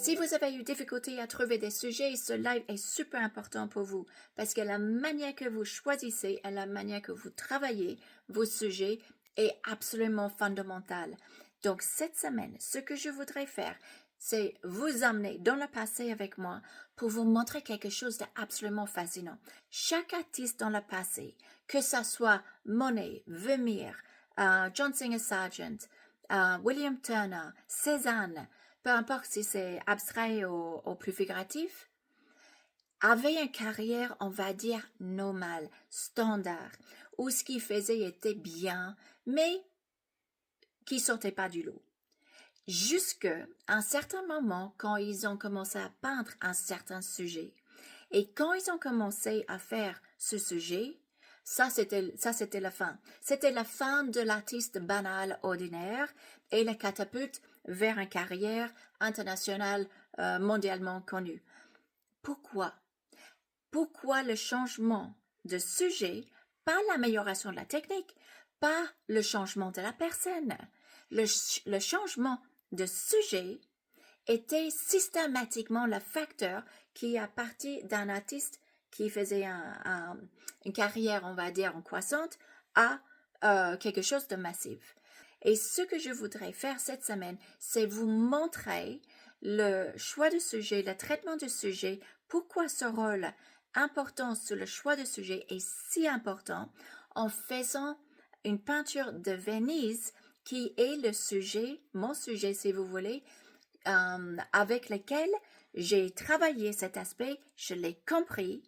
Si vous avez eu difficulté à trouver des sujets, ce live est super important pour vous parce que la manière que vous choisissez et la manière que vous travaillez vos sujets est absolument fondamentale. Donc cette semaine, ce que je voudrais faire, c'est vous amener dans le passé avec moi pour vous montrer quelque chose d'absolument fascinant. Chaque artiste dans le passé, que ce soit Monet, Vermeer, John Singer Sargent, William Turner, Cézanne, peu importe si c'est abstrait ou plus figuratif, avait une carrière, on va dire, normale, standard, où ce qu'il faisait était bien, mais qui sortait pas du lot. Jusqu'à un certain moment, quand ils ont commencé à peindre un certain sujet, et quand ils ont commencé à faire ce sujet, ça c'était la fin. C'était la fin de l'artiste banal ordinaire et la catapulte vers une carrière internationale mondialement connue. Pourquoi? Pourquoi le changement de sujet, pas l'amélioration de la technique, pas le changement de la personne. Le changement de sujet était systématiquement le facteur qui a parti d'un artiste qui faisait une carrière, on va dire, en croissante, à quelque chose de massif. Et ce que je voudrais faire cette semaine, c'est vous montrer le choix de sujet, le traitement du sujet, pourquoi ce rôle important sur le choix de sujet est si important en faisant une peinture de Venise qui est le sujet, mon sujet si vous voulez, avec lequel j'ai travaillé cet aspect, je l'ai compris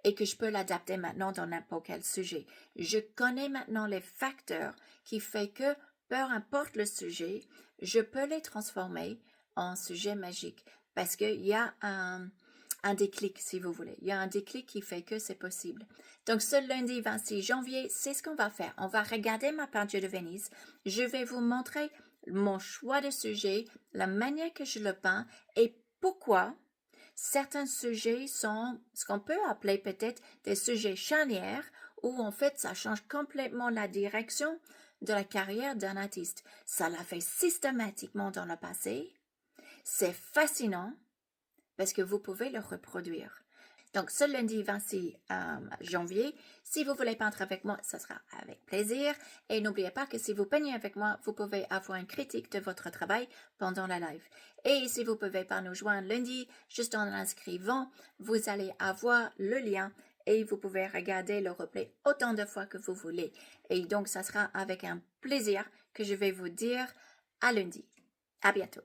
et que je peux l'adapter maintenant dans n'importe quel sujet. Je connais maintenant les facteurs qui font que, peu importe le sujet, je peux les transformer en sujet magique parce qu'il y a un déclic, si vous voulez. Il y a un déclic qui fait que c'est possible. Donc, ce lundi 26 janvier, c'est ce qu'on va faire. On va regarder ma peinture de Venise. Je vais vous montrer mon choix de sujet, la manière que je le peins et pourquoi certains sujets sont ce qu'on peut appeler peut-être des sujets charnières où en fait ça change complètement la direction de la carrière d'un artiste. Ça l'a fait systématiquement dans le passé. C'est fascinant parce que vous pouvez le reproduire. Donc, ce lundi 26 janvier, si vous voulez peindre avec moi, ce sera avec plaisir. Et n'oubliez pas que si vous peignez avec moi, vous pouvez avoir une critique de votre travail pendant la live. Et si vous ne pouvez pas nous joindre lundi, juste en inscrivant, vous allez avoir le lien et vous pouvez regarder le replay autant de fois que vous voulez. Et donc, ça sera avec un plaisir que je vais vous dire à lundi. À bientôt.